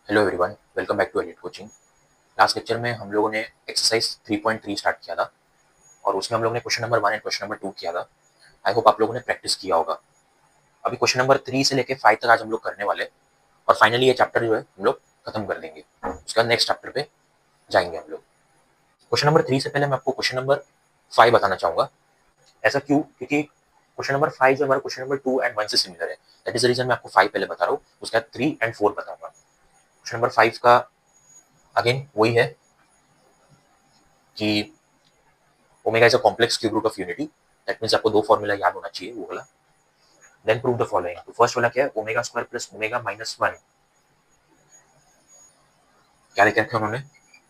Hello everyone, welcome back to elite coaching. Last lecture में हम लोगों ने एक्सरसाइज 3.3 स्टार्ट किया था और उसमें हम लोगों ने question number 1 and question number 2 किया था। आई होप आप लोगों ने प्रैक्टिस किया होगा। अभी क्वेश्चन नंबर 3 से लेके 5 तक आज हम लोग करने वाले और फाइनली ये चैप्टर जो है हम लोग खत्म कर देंगे। उसके बाद नेक्स्ट चैप्टर पे जाएंगे हम लोग। क्वेश्चन नंबर 3 से पहले मैं आपको क्वेश्चन नंबर 5 बताना चाहूँगा। ऐसा क्यों? क्योंकि क्वेश्चन नंबर 5 जो हमारा क्वेश्चन नंबर 2 एंड 1 से सिमिलर है। दैट इज द रीजन मैं आपको 5 पहले बता रहा हूँ, उसके बाद 3 एंड 4 बताऊंगा। क्वेश्चन नंबर 5 का अगेन वही है कि omega is a complex cube root of unity. That means आपको दो फॉर्मूला याद होना चाहिए, वो वाला। Then prove the following. तो फर्स्ट वाला क्या है? Omega square plus omega minus one. क्या लिख रखा है उन्होंने?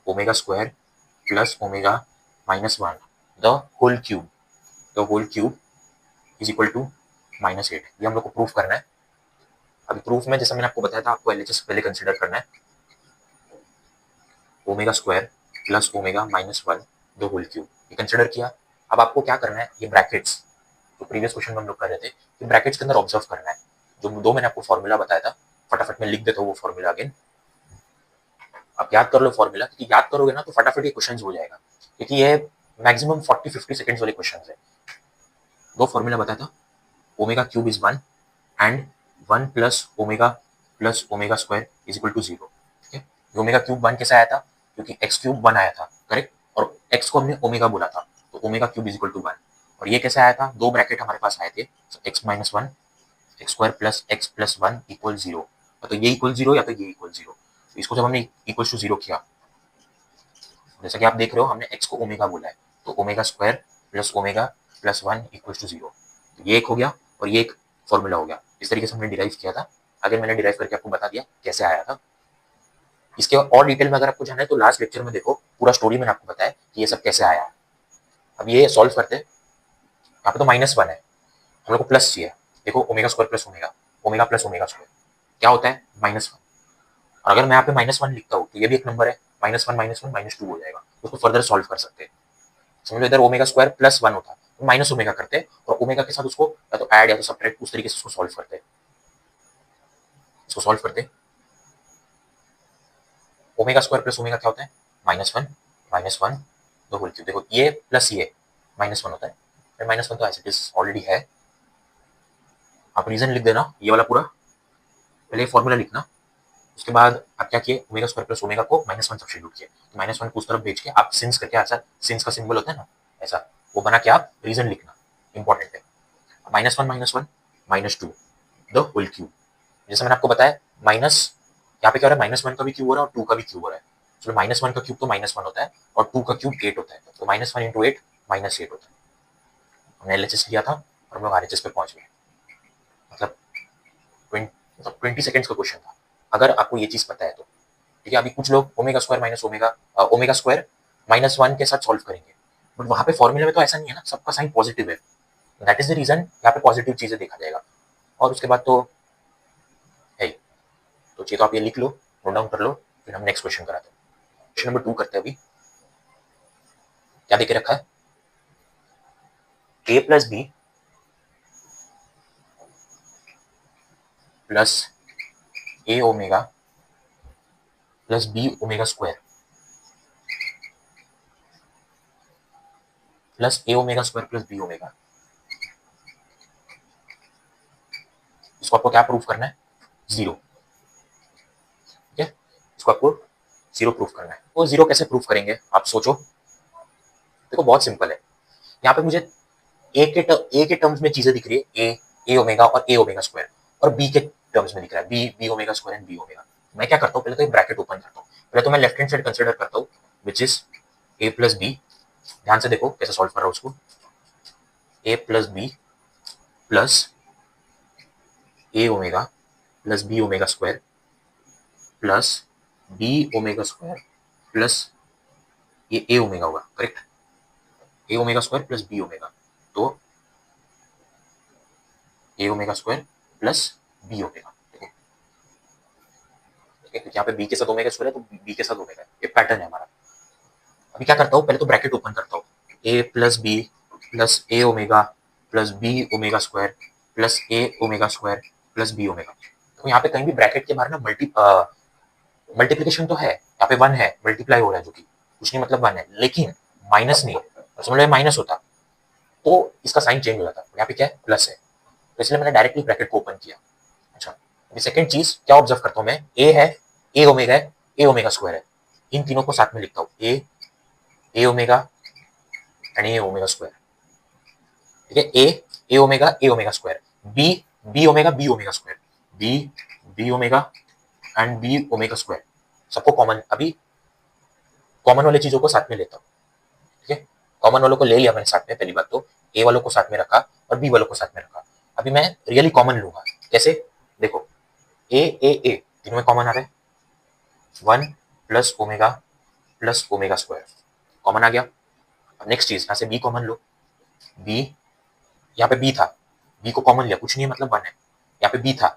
Omega square plus omega minus one the whole cube. The whole cube is equal to -8। ये हम लोग को प्रूफ करना है। अभी प्रूफ में जैसा मैंने आपको बताया था, आपको एलएचएस पहले कंसिडर करना है। Omega square plus omega minus one the whole cube, ये कंसिडर किया। अब आपको क्या करना है? ये ब्रैकेट्स जो प्रीवियस क्वेश्चन में हम लोग कर रहे थे, ये ब्रैकेट्स के अंदर ऑब्जर्व करना है। जो दो मैंने आपको फॉर्मूला बताया था, फटाफट में लिख देता हूँ वो फॉर्मूला अगेन। आप याद कर लो फॉर्मूला, क्योंकि याद करोगे ना तो फटाफट ये क्वेश्चन हो जाएगा, क्योंकि ये मैक्सिमम 40-50 सेकंड्स वाले क्वेश्चन है। दो फॉर्मूला बताया था। Omega cube is one and one plus omega square is equal to zero. ठीक है, ओमेगा क्यूब वन कैसे आया था? क्योंकि एक्स क्यूब वन आया था, करेक्ट, और एक्स को हमने ओमेगा बोला था, तो omega cube is equal to one. और ये कैसे आया था? दो ब्रैकेट हमारे पास आए थे, x minus one, x square plus x plus one equal zero. या तो ये इक्वल जीरो या तो ये इक्वल जीरो। तो इसको जब हमने इक्वल टू जीरो किया, जैसा कि आप देख रहे हो, हमने एक्स को ओमेगा बोला है, तो omega square plus omega plus one equal to zero. ये एक हो गया और ये एक फॉर्मूला हो गया। इस तरीके से हमने डिराइव किया था। अगर मैंने डिराइव करके आपको बता दिया कैसे आया था। इसके और डिटेल में अगर आपको जानना है तो लास्ट लेक्चर में देखो, पूरा स्टोरी मैंने आपको बताया कि ये सब कैसे आया। अब ये सॉल्व करते हैं। यहाँ पे तो माइनस वन है, हम लोग को प्लस चाहिए। देखो, omega square plus omega, omega plus omega square क्या होता है? Minus one. और अगर मैं यहाँ पे माइनस वन लिखता हूँ तो ये भी एक नंबर है, माइनस वन माइनस टू हो जाएगा। उसको फर्दर सॉल्व कर सकते हैं। समझो, इधर ओमेगा स्क्वायर प्लस वन होता तो माइनस ओमेगा करते हैं और ओमेगा के साथ उसको या तो ऐड या तो सब्ट्रैक्ट, उस तरीके से उसको सॉल्व करते हैं। इसको सॉल्व करते हैं। ओमेगा स्क्वायर प्लस ओमेगा क्या होता है? माइनस वन दो होल क्यूब। देखो, ये प्लस ये माइनस वन होता है, फिर माइनस वन तो एज इट इज ऑलरेडी है। आप रीजन लिख देना ये वाला पूरा, पहले फॉर्मूला लिखना। उसके बाद आप क्या किए? ओमेगा स्क्वायर प्लस ओमेगा को माइनस वन सब्स्टिट्यूट किए, तो माइनस वन को उस तरफ भेज के आप सिंस करके, ऐसा सिंस का सिंबल होता है ना, ऐसा वो बना के आप रीजन लिखना, इंपॉर्टेंट है। Minus one minus two the whole cube. जैसे मैंने आपको बताया, माइनस यहाँ पे क्या हो रहा है? माइनस वन का भी क्यूब हो रहा है और टू का भी क्यूब हो रहा है। चलो, माइनस वन का क्यूब तो माइनस वन होता है और टू का क्यूब एट होता है, तो minus one into eight minus eight होता है। हमने एलएचएस लिया था और हम लोग आरएचएस पे पहुंच गए। मतलब 20 सेकंड्स का क्वेश्चन था, अगर आपको ये चीज पता है तो। ठीक है, अभी कुछ लोग omega square minus omega square minus one के साथ सॉल्व करेंगे, बट वहां पे फॉर्मूला में तो ऐसा नहीं है ना, सबका साइन पॉजिटिव है। दैट इज द रीजन यहाँ पे पॉजिटिव चीजें देखा जाएगा। और उसके बाद तो है ही। तो चाहिए तो आप ये लिख लो, नोट डाउन कर लो, फिर हम नेक्स्ट क्वेश्चन कराते हैं। क्वेश्चन नंबर 2 करते हैं। अभी क्या देखे रखा है? ए plus B plus A omega plus B omega square plus A omega square plus B omega. इसको आपको क्या प्रूफ करना है? जीरो। ठीक है, इसको आपको जीरो प्रूफ करना है। तो जीरो कैसे प्रूफ करेंगे आप सोचो। देखो, बहुत सिंपल है। यहाँ पे मुझे ए के टर्म्स में चीजें दिख रही है, ए ओमेगा और ए ओमेगा स्क्वायर, और बी के टर्म्स में दिख रहा है B omega square and B omega. मैं क्या करता हूँ? पहले तो एक ब्रैकेट ओपन करता हूँ। पहले तो मैं लेफ्ट हैंड साइड कंसिडर करता हूँ, which is A plus B. ध्यान से देखो कैसे सॉल्व कर रहा हूँ उसको। A plus B plus A omega plus B omega square plus B omega square plus ये ए ओमेगा होगा, correct. A omega square plus B omega, तो A omega square plus B omega. देखो, ठीक है, क्योंकि यहाँ पे बी के साथ ओमेगा स्क्वायर है तो बी के साथ ओमेगा है, ये पैटर्न है हमारा। अभी क्या करता हूँ? पहले तो ब्रैकेट ओपन करता हूँ। A plus B plus A omega plus B omega square plus A omega square plus B omega. तो यहाँ पे कहीं भी ब्रैकेट के बाहर ना मल्टीप्लीकेशन तो है, यहाँ पे 1 है, मल्टीप्लाई हो रहा है जो कि कुछ नहीं मतलब 1 है, लेकिन माइनस नहीं है। और समझ लो माइनस होता तो इसका साइन चेंज हो जाता, यहाँ पे क्या है प्लस है, तो इसलिए मैंने डायरेक्टली ब्रैकेट को ओपन किया। अच्छा, अभी सेकंड चीज क्या ऑब्जर्व करता हूँ मैं, ए है, ए ओमेगा है, ए ओमेगा स्क्वायर है, इन तीनों को साथ में लिखता हूँ, A omega and A omega square. ठीक है, ए omega square, B B omega square, B omega and B omega square, सबको कॉमन, अभी कॉमन वाली चीजों को साथ में लेता हूँ। ठीक है, कॉमन वालों को ले लिया मैंने साथ में, पहली बात तो ए वालों को साथ में रखा और बी वालों को साथ में रखा। अभी मैं रियली कॉमन लूंगा, कैसे, देखो ए तीनों में कॉमन आ रहा है, 1 प्लस ओमेगा स्क्वायर कॉमन आ गया। अब नेक्स्ट चीज, यहाँ से बी कॉमन लो, बी, यहाँ पे बी था, बी को कॉमन लिया, कुछ नहीं मतलब 1 है, यहाँ पे बी था,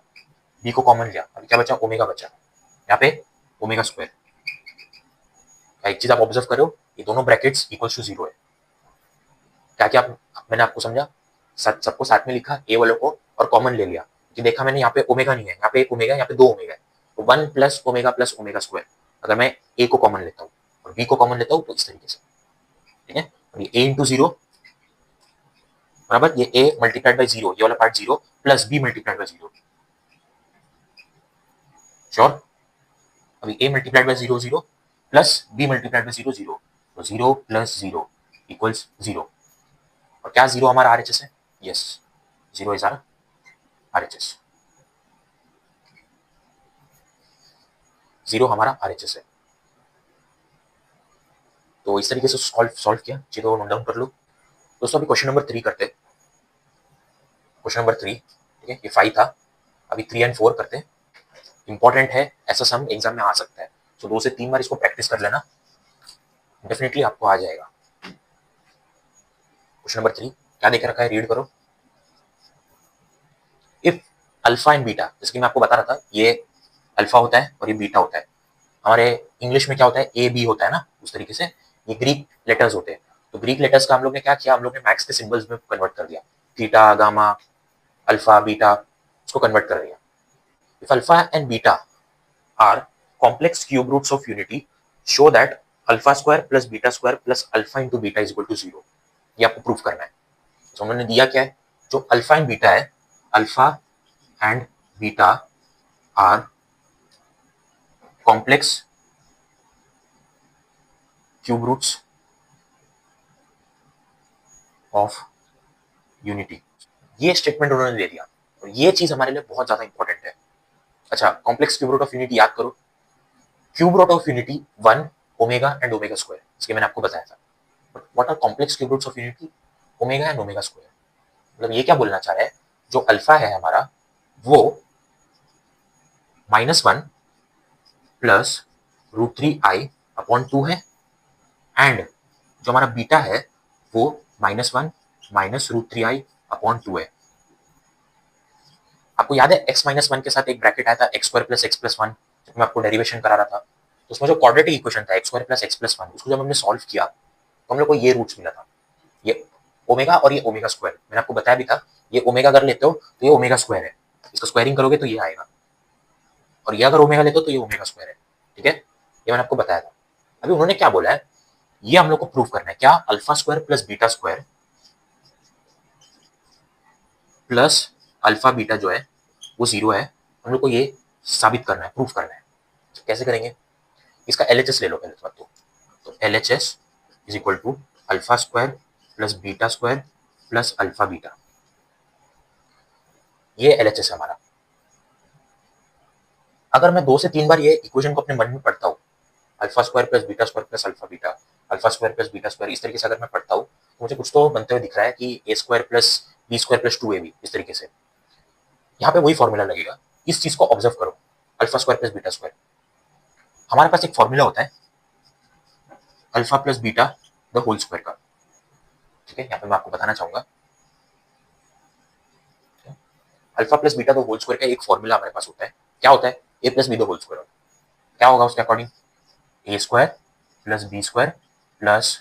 बी को कॉमन लिया, अभी क्या बचा, ओमेगा बचा, यहाँ पे ओमेगा स्क्वायर। एक चीज आप ऑब्जर्व करो, ये दोनों ब्रैकेट्स इक्वल टू 0 है। क्या क्या मैंने आपको समझा, सबको साथ में लिखा ए वालों को और कॉमन ले लिया, कि देखा मैंने यहाँ पे ओमेगा नहीं है, यहाँ पे एक ओमेगा, यहाँ पे 2 ओमेगा है, तो 1 प्लस ओमेगा स्क्वायर। अगर मैं ए को कॉमन लेता हूँ और बी को कॉमन लेता हूँ तो इस तरीके से, ठीक है, ये ए इंटू 0 बराबर, ये ए मल्टीप्लाइड बाई 0, ये वाला part 0 plus B multiplied by 0, sure. अभी A multiplied by 0 0 plus B multiplied by 0 0, तो 0 प्लस 0 इक्वल्स 0। और क्या 0 हमारा आरएचएस है, यस 0 इज आर आरएचएस, 0 हमारा आरएचएस है। तो इस तरीके से सॉल्व किया, चीजों को नोट डाउन कर लो दोस्तों। अभी क्वेश्चन नंबर 3 करते हैं, क्वेश्चन नंबर 3, ठीक है, ये 5 था, अभी 3 एंड 4 करते हैं। इंपॉर्टेंट है, ऐसा सम एग्जाम में आ सकता है, तो 2 से 3 बार इसको प्रैक्टिस कर लेना, डेफिनेटली आपको आ जाएगा। क्वेश्चन नंबर 3 क्या देख रखा है, रीड करो। इफ अल्फा एंड बीटा, जैसे कि मैं आपको बता रहा था, ये अल्फा होता है और ये बीटा होता है, हमारे इंग्लिश में क्या होता है, ए बी होता है ना, उस तरीके से ये ग्रीक लेटर्स होते हैं। तो ग्रीक लेटर्स का हम लोग ने क्या किया, हम लोग ने मैथ्स के सिंबल्स में कन्वर्ट कर दिया, थीटा गामा अल्फा बीटा, उसको कन्वर्ट कर दिया। If alpha and beta are complex cube roots of unity, show that alpha square plus beta square plus alpha into beta is equal to 0। ये आपको proof करना है। तो उन्होंने दिया क्या है, जो अल्फा एंड बीटा है, alpha and beta are complex cube roots of unity, ये स्टेटमेंट उन्होंने दे दिया और ये चीज हमारे लिए बहुत ज्यादा इंपॉर्टेंट है। अच्छा, complex cube root of unity याद करो, cube root of unity 1 omega and omega square, इसके मैंने आपको बताया था। But what are complex cube roots of unity, omega and omega square. मतलब ये क्या बोलना चाह रहा है, जो अल्फा है हमारा वो -1 प्लस √3i अपॉन 2 है, एंड जो हमारा बीटा है वो -1 माइनस √3i अपॉन 2 है। आपको याद है x-1 के साथ एक ब्रैकेट आया था, x² प्लस x+1, जब मैं आपको डेरिवेशन करा रहा था, तो उसमें जो क्वाड्रेटिक इक्वेशन था x² प्लस x+1, उसको जब हमने सॉल्व किया तो हम लोग को ये रूट्स मिला था, ये ओमेगा और ये ओमेगा स्क्वायर। मैंने आपको बताया भी था, ये ओमेगा अगर लेते हो तो ये ओमेगा स्क्वायर है, इसका स्क्वायरिंग करोगे तो ये आएगा, और ये अगर ओमेगा लेते हो तो ये ओमेगा स्क्वायर है। ठीक है, ये मैंने आपको बताया था। अभी उन्होंने क्या बोला है, ये हम लोग को प्रूव करना है, क्या, alpha square plus beta square plus alpha beta जो है वो 0 है, हम लोग को ये साबित करना है, प्रूफ करना है। तो कैसे करेंगे, इसका LHS ले लो पहले तो LHS is equal to alpha square plus beta square plus alpha beta, ये LHS है हमारा। अगर मैं 2 से 3 बार ये इक्वेशन को अपने मन में पढ़ता हूँ, alpha square plus beta square plus alpha beta, alpha square plus beta square, इस तरीके से अगर मैं पढ़ता हूँ तो मुझे कुछ तो बनते हुए दिख रहा है कि a² plus b² plus 2ab, इस तरीके से यहाँ पे वही फॉर्मूला लगेगा। इस चीज को ऑब्जर्व करो, alpha square plus beta square, हमारे पास एक फॉर्मूला होता है alpha plus beta the whole square का। ठीक है, यहाँ पे मैं आपको बताना चाहूंगा, alpha plus beta the whole square का एक फॉर्मूला हमारे पास होता है, क्या होता है, a plus B the whole square. क्या होगा उसके according, a² plus b² plus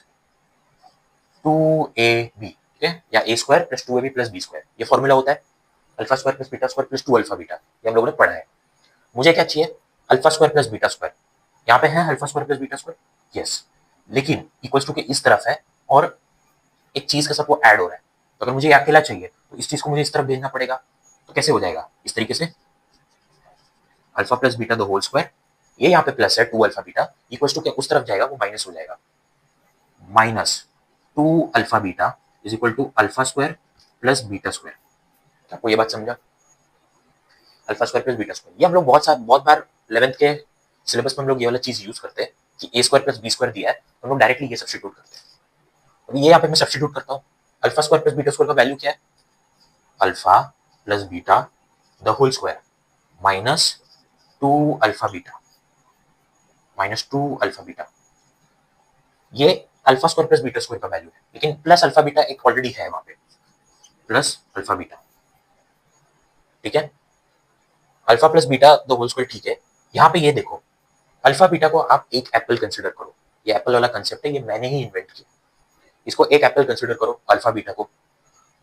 2ab, ठीक है, या a² plus 2ab plus b², ये फॉर्मूला होता है alpha square plus beta square plus 2 alpha beta, ये हम लोगों ने पढ़ा है। मुझे क्या चाहिए, alpha square plus beta square, यहाँ पे है alpha square plus beta square, yes, लेकिन इक्वल्स टू के इस तरफ है और एक चीज के साथ वो ऐड हो रहा है। तो अगर मुझे ये अकेला चाहिए तो इस चीज को मुझे इस तरफ भेजना पड़ेगा। तो कैसे हो जाएगा? इस तरीके से alpha plus beta the whole square, ये यहाँ पे प्लस है 2 अल्फा बीटा, इक्वल्स टू के उस तरफ जाएगा वो माइनस हो जाएगा, minus 2 alpha beta is equal to alpha square plus beta square. आपको ये बात समझा? Alpha square plus beta square, ये हम लोग बहुत बार 11th के सिलेबस में हम लोग ये वाला चीज यूज करते हैं कि ए स्क्वायर प्लस बी स्क्वायर दिया है तो हम लोग डायरेक्टली ये सब्स्टिट्यूट करते हैं। अभी ये यहाँ पे मैं सब्स्टिट्यूट करता हूँ, alpha square plus beta square का वैल्यू क्या है? Alpha plus beta the whole square minus 2 alpha beta, minus 2 alpha beta, ये alpha square plus beta square का वैल्यू है, लेकिन प्लस अल्फा बीटा एक ऑलरेडी है वहां पे, प्लस अल्फा बीटा, ठीक है, alpha plus beta the whole square, ठीक है। यहाँ पे ये देखो, अल्फा बीटा को आप एक एप्पल कंसिडर करो, ये एप्पल वाला कंसेप्ट है, ये मैंने ही इन्वेंट किया। इसको एक एप्पल कंसिडर करो अल्फा बीटा को,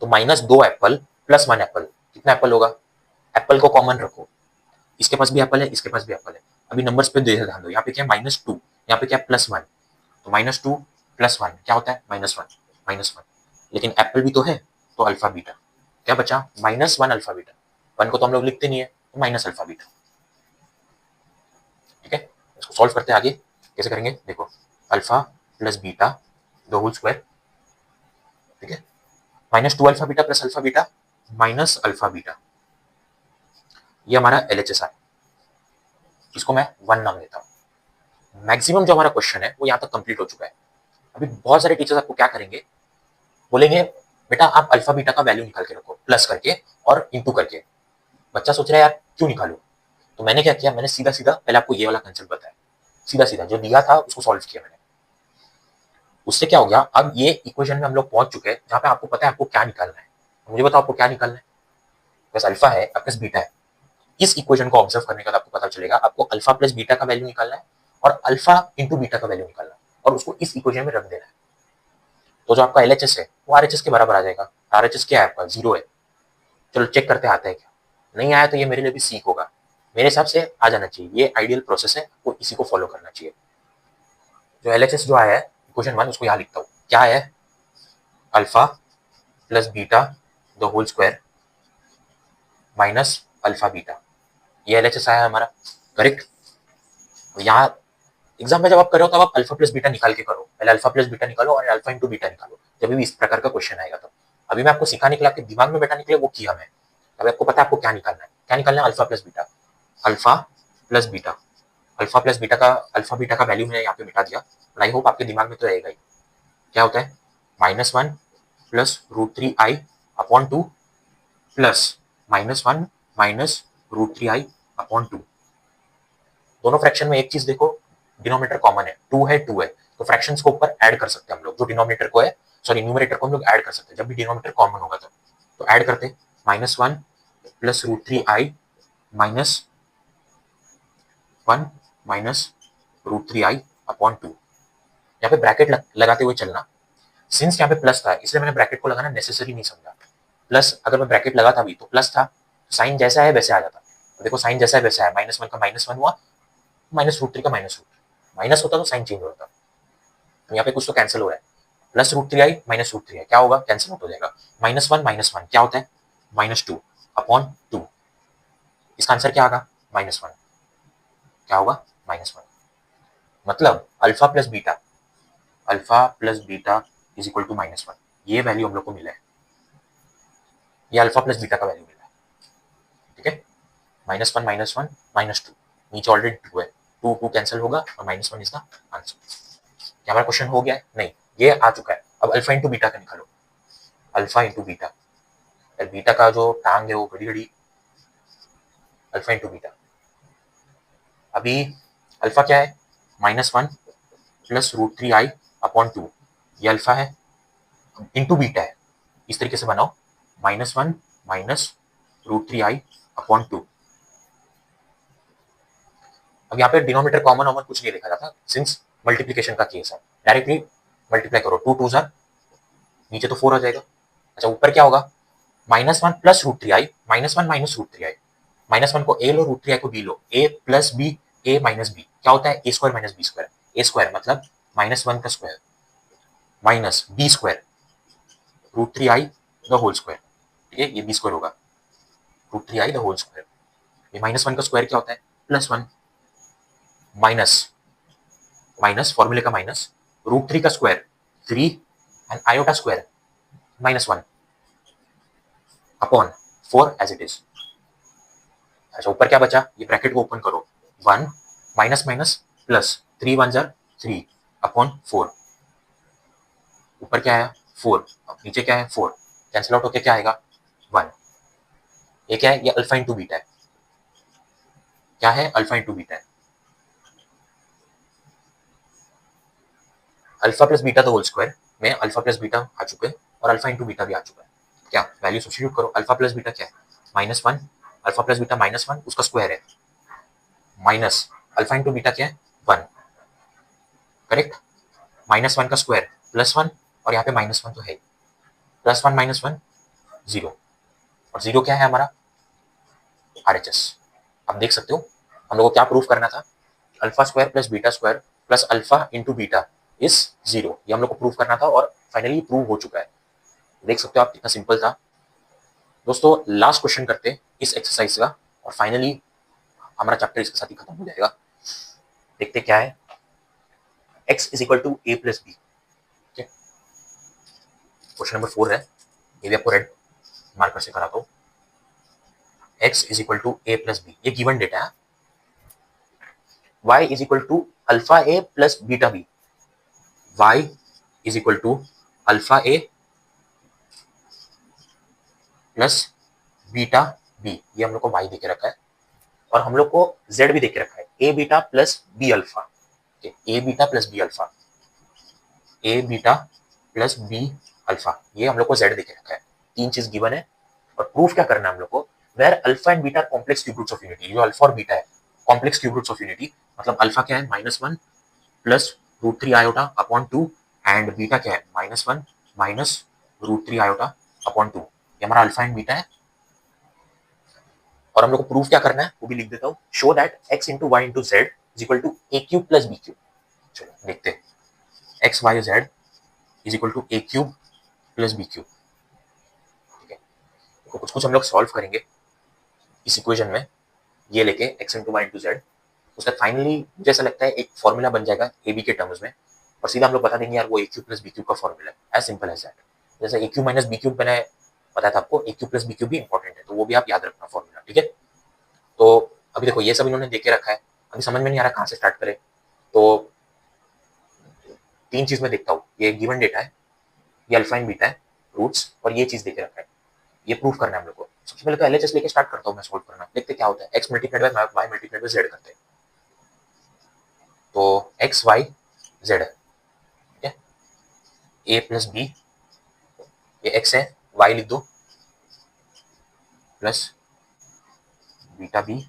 तो माइनस 2 एप्पल प्लस 1 एप्पल, कितना एप्पल होगा? एप्पल को कॉमन रखो, इसके पास भी एप्पल है, इसके पास भी एप्पल है। अभी नंबर्स पे ध्यान दो, यहाँ पे क्या है? -2, यहाँ पे क्या है? +1, तो -2 + 1 क्या होता है? -1, -1, लेकिन एप्पल भी तो है, तो अल्फा बीटा क्या बचा? -1 अल्फा बीटा, 1 को तो हम लोग लिखते नहीं है, तो माइनस अल्फा बीटा, ठीक है। इसको सॉल्व करते हैं आगे, कैसे करेंगे देखो, alpha plus beta the whole square, ठीक है, -2 alpha beta plus alpha beta minus alpha beta, ये हमारा LHS है, इसको मैं 1 नाम देता हूँ। मैक्सिमम जो हमारा क्वेश्चन है वो यहाँ तक कंप्लीट हो चुका है। अभी बहुत सारे टीचर्स आपको क्या करेंगे, बोलेंगे बेटा आप अल्फा बीटा का वैल्यू निकाल के रखो प्लस करके और इंटू करके। बच्चा सोच रहा है यार क्यों निकालू, तो मैंने क्या किया, मैंने सीधा सीधा पहले आपको ये वाला कंसेप्ट बताया, सीधा सीधा जो दिया था उसको सॉल्व किया मैंने। उससे क्या हो गया, अब ये इक्वेशन में हम लोग पहुंच चुके हैं जहां पे आपको पता है आपको क्या निकालना है। मुझे बताओ आपको क्या निकालना है? बस अल्फा है प्लस बीटा है, इस इक्वेशन को ऑब्जर्व करने के बाद आपको पता चलेगा आपको अल्फा प्लस बीटा का वैल्यू निकालना है और अल्फा इंटू बीटा का वैल्यू निकालना है और उसको इस इक्वेशन में रख देना है। तो जो आपका LHS है वो RHS के बराबर आ जाएगा। RHS क्या है आपका? 0 है। चलो चेक करते आता है क्या, नहीं आया तो ये मेरे लिए भी सीख होगा, मेरे हिसाब से आ जाना चाहिए, ये आइडियल प्रोसेस है, वो इसी को फॉलो करना चाहिए। जो LHS जो आया है इक्वेशन 1 उसको यहाँ लिखता हूँ, क्या है? Alpha plus beta the whole square minus alpha beta, ये LHS आया हमारा, करेक्ट। यहाँ एग्जाम में जब आप करो तब आप अल्फा प्लस बीटा निकाल के करो, पहले अल्फा प्लस बीटा निकालो और अल्फा इंटू बीटा निकालो, जब भी इस प्रकार का क्वेश्चन आएगा तो। अभी मैं आपको सिखाने के लिए आपके दिमाग में बैठा निकले वो किया मैं, अभी आपको पता है आपको क्या निकालना है, क्या निकालना है? Alpha plus beta, alpha plus beta, alpha plus beta का, अल्फा बीटा का वैल्यू मैंने यहाँ पे मिटा दिया, आई होप आपके दिमाग में तो रहेगा ही। क्या होता है? -1 plus √3i upon 2 plus -1 minus √3i upon 2। दोनों फ्रैक्शन में एक चीज देखो, डिनोमिनेटर कॉमन है, 2 है 2 है, तो फ्रैक्शंस को ऊपर ऐड कर सकते हैं हम लोग, जो डिनोमिनेटर को है, सॉरी न्यूमरेटर को हम लोग ऐड कर सकते हैं जब भी डिनोमिनेटर कॉमन होगा तो ऐड करते हैं, -1 plus √3i minus 1 minus √3i upon 2। यहाँ पे ब्रैकेट लगाते हुए चलना, सिंस यहाँ पे प्लस था इसलिए मैंने ब्रैकेट को लगाना नेसेसरी नहीं समझा। प्लस अगर मैं ब्रैकेट लगाता भी तो प्लस था, साइन जैसा है वैसे आ जाता, तो देखो साइन जैसा है वैसा है, -1 का -1 हुआ, -√3 का -√3, माइनस होता तो साइन चेंज होता, तो यहाँ पे कुछ तो कैंसिल हो रहा है, प्लस √3i माइनस √3i क्या होगा? कैंसिल हो जाएगा, -1 क्या होता है? -2 अपॉन 2, इसका आंसर क्या आएगा? -1, क्या होगा? -1, मतलब alpha plus beta, alpha plus beta is equal to -1, ये वैल्यू हम लोग को मिला है, ये अल्फा प्लस बीटा का वैल्यू मिला है, ठीक है। -1 -2, नीचे ऑलरेडी 2 है, 2 कैंसिल होगा और -1 इज द आंसर। क्या हमारा क्वेश्चन हो गया है? नहीं, ये आ चुका है। अब अल्फा इंटू बीटा का निकालो, अल्फा इंटू बीटा, बीटा का जो टांग है वो घड़ी घड़ी, अल्फा इंटू बीटा, अभी अल्फा क्या है? -1 प्लस √3i अपॉन 2, ये अल्फा है, इंटू बीटा है, इस तरीके से बनाओ, -1 माइनस √3i अपॉन 2। अब यहाँ पे डिनोमिनेटर कॉमन कॉमन कुछ नहीं देखा जाता, सिंस मल्टीप्लीकेशन का केस है, डायरेक्टली मल्टीप्लाई करो, 2 2 जार, नीचे तो 4 आ जाएगा। अच्छा ऊपर क्या होगा? -1 प्लस √3i, -1 माइनस √3i, -1 को a लो, √3i को b लो, a plus b, a minus b, क्या होता है, a square minus b square. A square मतलब -1 का square minus b square √3i the whole square. ठीक है, ये बी स्क्वायर होगा √3i द होल स्क्वायर। ये -1 का स्क्वायर क्या होता है, +1 माइनस माइनस फॉर्मूले का माइनस √3 का square 3 and iota square -1 upon 4 as it is. अच्छा, ऊपर क्या बचा, ये ब्रैकेट को ओपन करो, 1 minus minus plus 3 1 jar 3 upon 4। ऊपर क्या है 4, अब नीचे क्या है 4, कैंसिल आउट होकर क्या आएगा 1। ये क्या है, ये अल्फा इंटू बीटा है। क्या है, अल्फा इंटू बीटा है। Alpha plus beta the whole square में अल्फा प्लस बीटा आ चुके हैं और अल्फा इंटू बीटा भी आ चुका है। क्या वैल्यू सब्स्टिट्यूट करो, अल्फा प्लस बीटा क्या है -1, अल्फा प्लस बीटा -1 उसका स्क्वायर है माइनस अल्फा इंटू बीटा क्या है 1, करेक्ट। -1 का स्क्वायर +1 और यहाँ पे -1 तो है, +1 -1 0, और 0 क्या है हमारा RHS। आप देख सकते हो हम लोग को क्या प्रूफ करना था, alpha square plus beta square plus alpha into beta is 0, ये हम लोग को प्रूफ करना था और फाइनली प्रूव हो चुका है। देख सकते हो आप कितना सिंपल था। दोस्तों लास्ट क्वेश्चन करते हैं इस एक्सरसाइज का और फाइनली हमारा चैप्टर इसके साथ ही खत्म हो जाएगा। देखते क्या है, x is equal to a plus b. Question number 4 है, ये भी आपको रेड मार्कर से कराता हूँ। x is equal to a plus b, ये गिवन डेटा है। y is equal to alpha a plus beta b, y is equal to alpha a plus beta b, ये हम लोग को y देके रखा है और हम लोग को z भी देके रखा है, a beta plus B alpha, a beta plus B alpha, a beta plus B alpha, ये हम लोग को z देके रखा है। तीन चीज गिवन है और प्रूफ क्या करना है हम लोग को, where alpha and beta complex cube roots of unity. जो अल्फा और बीटा है complex cube roots of unity, मतलब अल्फा क्या है -1 plus √3 iota upon 2 and beta क्या है -1 माइनस √3 आयोटा अपॉन 2, ये हमारा अल्फा एंड बीटा है। और हम लोग को प्रूफ क्या करना है वो भी लिख देता हूँ, show that x into y into z is equal to a cube plus B cube. चलो देखते हैं, x y z is equal to a cube plus B cube. ठीक है, तो कुछ कुछ हम लोग सॉल्व करेंगे इस इक्वेशन में, ये लेके x into y into z, उसका फाइनली मुझे ऐसा लगता है एक फॉर्मूला बन जाएगा ए बी के टर्म्स में और सीधा हम लोग बता देंगे यार वो ए क्यूब प्लस बी क्यूब का फॉर्मूला है, एज सिंपल एज दैट। जैसे ए क्यूब माइनस बी क्यूब मैंने बताया था आपको, ए क्यूब प्लस बी क्यूब भी इंपॉर्टेंट है, तो वो भी आप याद रखना फॉर्मूला। ठीक है, तो अभी देखो ये सब इन्होंने देके रखा है, अभी समझ में नहीं आ रहा कहाँ से स्टार्ट करें। तो तीन चीज में देखता हूँ, ये गिवन डेटा है, ये अल्फा एंड बीटा है रूट्स, और ये चीज देके रखा है, ये प्रूफ करना है हम लोग को। सबसे पहले तो एलएचएस लेके स्टार्ट करता हूँ मैं सॉल्व करना, देखते क्या होता है। X multiplied by y multiplied by z करते हैं, तो एक्स वाई जेड है, ठीक है, ए प्लस बी, ये एक्स है, वाई लिख दो प्लस बीटा बी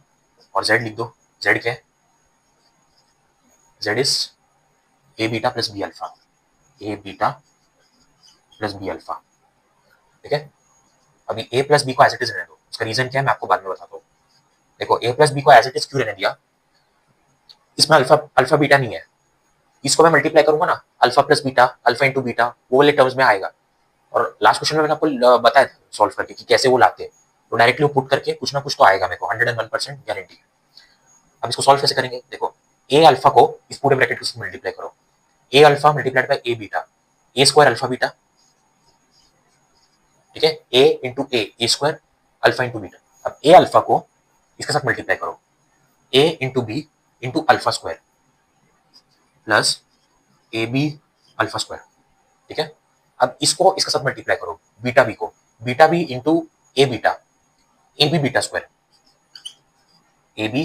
और जेड लिख दो, जेड क्या है, z is a beta plus B alpha, a beta plus B alpha. ठीक है, अभी ए प्लस बी को एज इट इज रहने दो, उसका रीजन क्या है मैं आपको बाद में बताता हूँ। देखो ए प्लस बी को एज इट इज क्यों रहने दिया, इसमें अल्फा अल्फा बीटा नहीं है, इसको मैं मल्टीप्लाई करूंगा ना, alpha plus beta alpha into beta वो वाले टर्म्स में आएगा। और लास्ट क्वेश्चन में मैंने आपको बताया था सॉल्व करके कि कैसे वो लाते हैं, तो डायरेक्टली वो पुट करके कुछ ना कुछ तो आएगा मेरे को, 101% गारंटी। अब इसको सॉल्व कैसे करेंगे, देखो ए अल्फा को इस पूरे ब्रैकेट के साथ मल्टीप्लाई करो, A alpha multiplied by A beta, A square alpha beta, ठीक है, A into A square alpha into beta. अब ए अल्फा को इसके साथ मल्टीप्लाई करो, A into B into alpha square plus A B alpha square. ठीक है, अब इसको इसके साथ मल्टीप्लाई करो, बीटा बी को, beta B into A B beta square, A B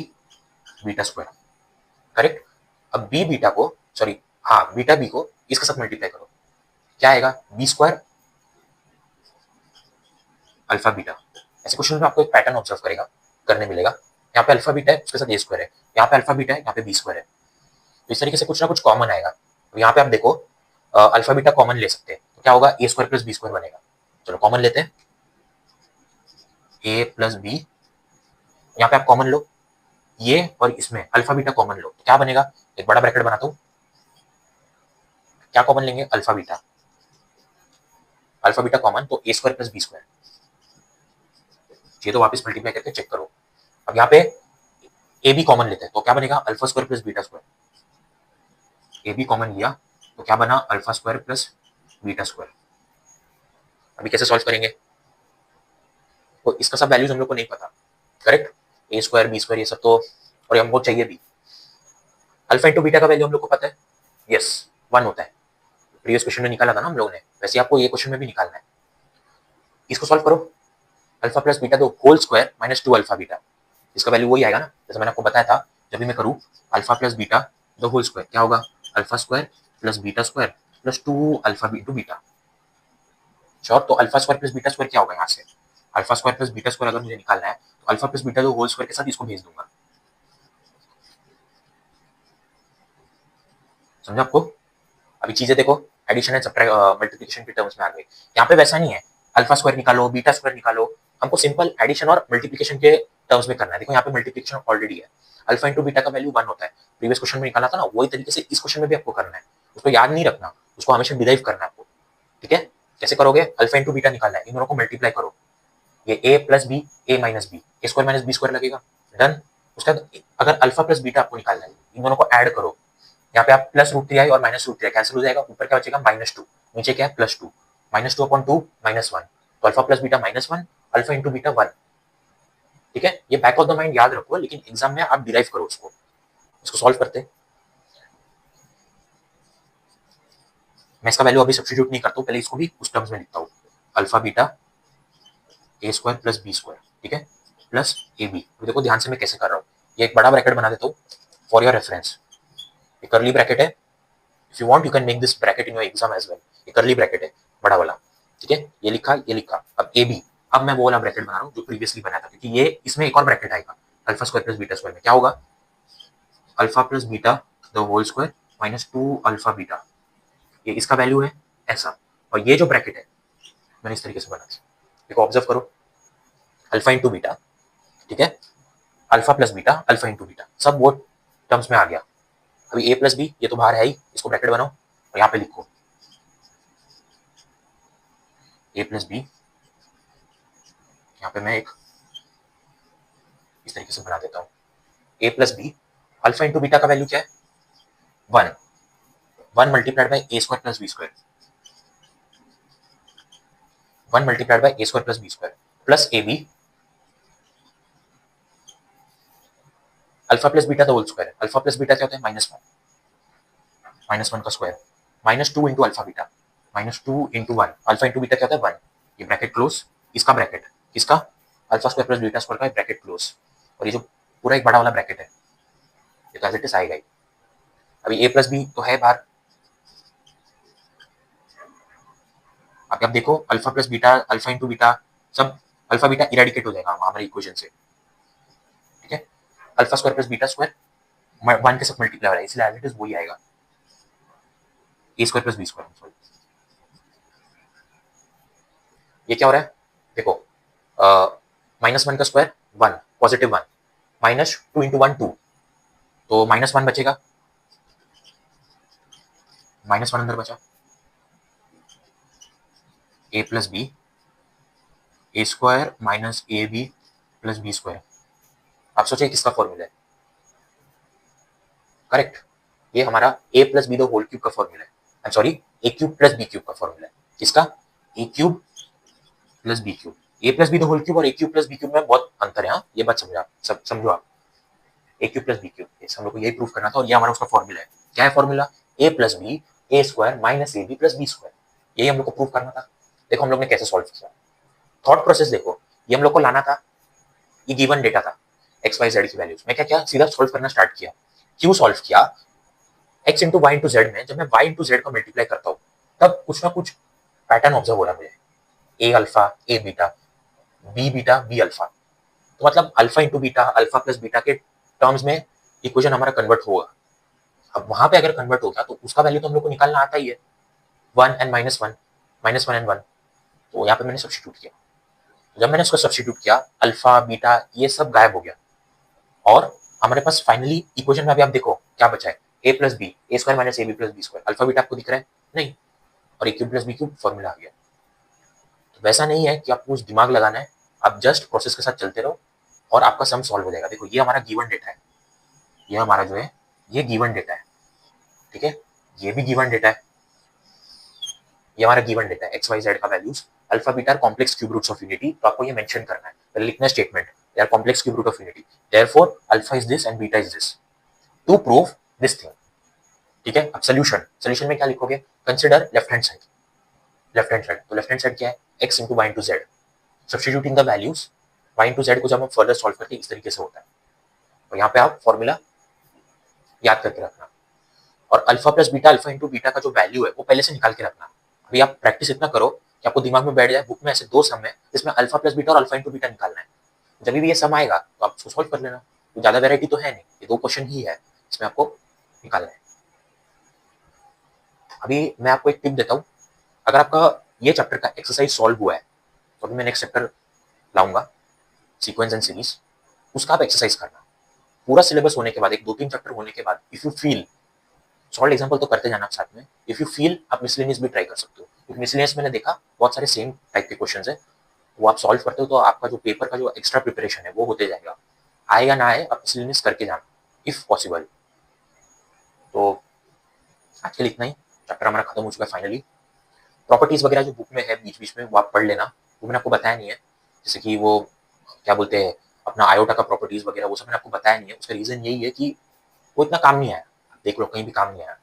beta square, correct. अब बी बीटा को सॉरी हाँ बीटा बी को इसके साथ मल्टीप्लाई करो, क्या आएगा बी स्क्वायर अल्फा बीटा। ऐसे क्वेश्चन में आपको एक पैटर्न ऑब्जर्व करेगा करने मिलेगा, यहाँ पे अल्फा बीटा है उसके साथ ए स्क्वायर है, यहाँ पे अल्फा बीटा है यहाँ पे बी स्क्वायर है, तो इस तरीके से कुछ ना कुछ कॉमन आएगा। तो यहाँ पे आप देखो अल्फा बीटा कॉमन ले सकते हैं, तो क्या होगा ए स्क्वायर प्लस बी स्क्वायर बनेगा। चलो कॉमन लेते हैं, ए प्लस बी, यहाँ पे आप कॉमन लो, ये और इसमें अल्फा बीटा कॉमन लो तो क्या बनेगा, एक बड़ा ब्रैकेट बनाता हूं, क्या कॉमन लेंगे, alpha beta, alpha beta common तो ए स्क्वायर प्लस बी स्क्वायर, ये तो वापस मल्टीप्लाई करके चेक करो। अब यहाँ पे ए बी कॉमन लेते हैं तो क्या बनेगा, alpha square plus beta square, ए बी कॉमन लिया तो क्या बना, alpha square plus beta square. अभी कैसे सॉल्व करेंगे, तो इसका सब वैल्यूज हम लोग को नहीं पता, करेक्ट, ए स्क्वायर बी स्क्वायर ये सब तो, और हमको चाहिए भी। अल्फा इंटू बीटा का वैल्यू हम लोग को पता है, यस 1 होता है, प्रीवियस क्वेश्चन में निकाला था ना हम लोगों ने, वैसे आपको ये क्वेश्चन में भी निकालना है। इसको सॉल्व करो, अल्फा प्लस बीटा दो whole square minus 2 alpha beta, इसका वैल्यू वही आएगा ना, जैसे मैंने आपको बताया था, जब भी मैं करूँ alpha plus beta the whole square क्या होगा, alpha square plus beta square plus 2 alpha into beta. Sure, तो alpha square plus beta square क्या होगा यहाँ से, alpha square plus beta square अगर मुझे निकालना है तो अल्फा प्लस बीटा दो होल स्क्वायर के साथ इसको भेज दूंगा, समझा आपको। अभी चीजें देखो, एडिशन एंड मल्टीप्लिकेशन के टर्म्स में आ गए, यहाँ पे वैसा नहीं है अल्फा स्क्वायर निकालो बीटा स्क्वायर निकालो, हमको सिंपल एडिशन और मल्टीप्लिकेशन के टर्म्स में करना है। देखो यहाँ पे मल्टीप्लिकेशन ऑलरेडी है, अल्फा इंटू बीटा का वैल्यू 1 होता है, प्रीवियस क्वेश्चन में निकाला था ना, वही तरीके से इस क्वेश्चन में भी आपको करना है, उसको याद नहीं रखना, उसको हमेशा डिराइव करना है आपको, ठीक है। कैसे करोगे, अल्फा इंटू बीटा निकालना है, इन दोनों को मल्टीप्लाई करो, ये ए प्लस बी ए माइनस बी, ए स्क्वायर माइनस बी स्क्वायर लगेगा, डन। उसका अगर अल्फा प्लस बीटा आपको निकालना है, इन दोनों को ऐड करो, यहाँ पे आप प्लस रूट 3 आई और माइनस रूट 3 कैंसिल हो जाएगा, ऊपर क्या बचेगा -2, नीचे क्या है +2, -2 अपॉन 2 -1, तो alpha plus beta -1, alpha into beta 1, ठीक है। ये बैक ऑफ द माइंड याद रखो, लेकिन एग्जाम में आप डिराइव करो उसको। इसको सॉल्व करते, मैं इसका वैल्यू अभी सब्स्टिट्यूट नहीं करता हूँ, पहले इसको भी उस टर्म्स में लिखता हूँ, अल्फा बीटा ए स्क्वायर प्लस बी स्क्वायर, ठीक है, प्लस ए बी। देखो ध्यान से मैं कैसे कर रहा हूँ, ये एक बड़ा ब्रैकेट बना देता हूँ फॉर योर रेफरेंस, ये करली ब्रैकेट है, if you want you can make this bracket in your exam as well, ये करली ब्रैकेट है बड़ा वाला, ठीक है, ये लिखा ये लिखा। अब ए बी, अब मैं वो वाला ब्रैकेट बना रहा हूँ जो प्रीवियसली बनाया था, क्योंकि ये इसमें एक और ब्रैकेट आएगा, alpha square plus beta square में क्या होगा, alpha plus beta the whole square -2 alpha beta, ये इसका वैल्यू है ऐसा, और ये जो ब्रैकेट है मैंने इस तरीके से बना दिया, देखो ऑब्जर्व करो, अल्फा इंटू बीटा, ठीक है, alpha plus beta alpha into beta, सब वो टर्म्स में आ गया। अभी ए प्लस बी ये तो बाहर है ही, इसको ब्रैकेट बनाओ और यहाँ पे लिखो ए प्लस बी, यहाँ पे मैं एक इस तरीके से बना देता हूँ, A plus B, alpha into beta का वैल्यू क्या है 1, 1 multiplied by A square plus B square, 1 multiplied by A square plus B square, plus A B alpha plus beta the whole square, alpha plus beta क्या होता है -1 का square, -2 into alpha beta, -2 into 1, alpha into beta क्या होता है 1, ये bracket close, इसका bracket किसका, alpha square plus beta square का ब्रैकेट क्लोज, और ये जो पूरा एक बड़ा वाला ब्रैकेट है ये तो एज इट इज आएगा ही। अभी ए प्लस बी तो है बाहर, अभी आप देखो alpha plus beta alpha into beta, सब अल्फा बीटा इरेडिकेट हो जाएगा हमारे इक्वेशन से, ठीक है, alpha square plus beta square 1 के साथ मल्टीप्लाई हो रहा है, इसलिए एज इट इज वही आएगा, A square plus B square, sorry ये क्या हो रहा है, देखो -1 का स्क्वायर 1, +1, -2 इंटू 1 2, तो -1 बचेगा, -1 अंदर बचा, A plus B A square minus A B plus B square, आप सोचिए किसका फॉर्मूला है, करेक्ट, ये हमारा A plus B the whole cube का फॉर्मूला है, I am sorry A cube plus B cube का फॉर्मूला है, किसका, A cube plus B cube, A plus B the whole cube और A cube plus B cube में बहुत अंतर है, हाँ ये बात समझा, सब समझो आप, ए क्यूब प्लस बी क्यूब हम लोग को यही प्रूफ करना था, और ये हमारा उसका फॉर्मूला है, क्या है formula, a plus B A square minus A B plus B square, यही हम लोग को प्रूफ करना था। देखो हम लोग ने कैसे सॉल्व किया, थॉट प्रोसेस देखो, ये हम लोग को लाना था, ये गिवन डेटा था एक्स वाई जेड की वैल्यूज, मैं क्या किया सीधा सॉल्व करना स्टार्ट किया, क्यों सॉल्व किया, x into y into z में जब मैं वाई इंटू जेड को मल्टीप्लाई करता हूँ तब कुछ ना कुछ पैटर्न ऑब्जर्व हो रहा है मुझे, ए alpha a beta be alpha, तो मतलब alpha into beta alpha plus beta के टर्म्स में इक्वेशन हमारा कन्वर्ट होगा। अब वहां पे अगर कन्वर्ट हो गया तो उसका वैल्यू तो हम लोग को निकालना आता ही है, 1 एंड -1, -1 एंड 1, तो यहाँ पे मैंने सब्स्टिट्यूट किया, जब मैंने उसको सब्स्टिट्यूट किया अल्फा बीटा ये सब गायब हो गया, और हमारे पास फाइनली इक्वेशन में अभी आप देखो क्या बचा है, ए plus B, A square minus A B plus B square. Alpha beta आपको दिख रहा है? नहीं। और A cube plus B cube formula आ गया। तो वैसा नहीं है कि आपको कुछ दिमाग लगाना है, आप जस्ट प्रोसेस के साथ चलते रहो और आपका सम सॉल्व हो जाएगा। देखो ये हमारा गिवन डेटा है, ये हमारा जो है ये गिवन डेटा है, ठीक है, ये भी गिवन डेटा है, ये हमारा गिवन डेटा है, एक्स वाई जेड का values alpha beta complex cube roots of unity. तो आपको ये मेंशन करना है, पहले लिखना है statement, they are complex cube root of unity, therefore alpha is this and beta is this to prove this thing, ठीक है। अब सोल्यूशन में क्या लिखोगे, consider left hand side, left hand side, तो लेफ्ट हैंड साइड क्या है, x into y into z, substituting the values y into z को जब हम फर्दर सॉल्व करते हैं इस तरीके से होता है। तो यहाँ पे आप फॉर्मूला याद करके रखना, और alpha plus beta, alpha into beta का जो वैल्यू है वो पहले से निकाल के रखना। अभी आप प्रैक्टिस इतना करो कि आपको दिमाग में बैठ जाए, बुक में ऐसे दो सम है जिसमें अल्फा प्लस बीटा और अल्फा इंटू बीटा निकालना है। जब भी ये सम आएगा तो आप उसको सॉल्व कर लेना, तो ज्यादा वेरायटी तो है नहीं, ये दो क्वेश्चन ही है इसमें आपको निकालना है। अभी मैं आपको एक टिप देता हूँ, अगर आपका ये चैप्टर का एक्सरसाइज सॉल्व हुआ है तो अभी मैं नेक्स्ट चैप्टर लाऊंगा, सीक्वेंस एंड सीरीज, उसका आप एक्सरसाइज करना। पूरा सिलेबस होने के बाद, एक दो तीन चैप्टर होने के बाद, if you feel, solve example तो करते जाना आप साथ में, इफ यू फील आप मिसलेनियस भी ट्राई कर सकते हो, क्योंकि मिसलेनियस मैंने देखा बहुत सारे सेम टाइप के क्वेश्चन है, वो आप सॉल्व करते हो तो आपका जो पेपर का जो एक्स्ट्रा प्रिपरेशन है वो होते जाएगा। आए या ना आए आप मिसलेनियस करके जाना इफ पॉसिबल। तो आज के लिए इतना ही, चैप्टर हमारा खत्म हो चुका है फाइनली। प्रॉपर्टीज वगैरह जो बुक में है बीच बीच में वो आप पढ़ लेना, वो मैंने आपको बताया नहीं है, जैसे कि वो क्या बोलते हैं अपना आयोटा का प्रॉपर्टीज वगैरह, वो सब मैंने आपको बताया नहीं है। उसका रीजन यही है कि वो इतना काम नहीं आया, देख लो कहीं भी काम नहीं आया।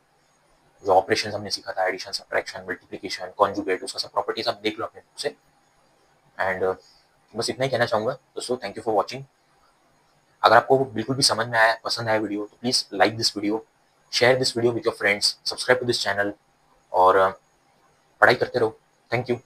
जो ऑपरेशन हमने सीखा था, एडिशन सब्ट्रैक्शन मल्टीप्लिकेशन कॉन्जुगेट, उसका सब प्रॉपर्टीज आप देख लो अपने बुक से। एंड बस इतना ही कहना चाहूँगा दोस्तों, थैंक यू फॉर वॉचिंग। अगर आपको बिल्कुल भी समझ में आया, पसंद आया वीडियो, तो please like this video, share this video with your friends, subscribe to this channel, और पढ़ाई करते रहो। Thank you.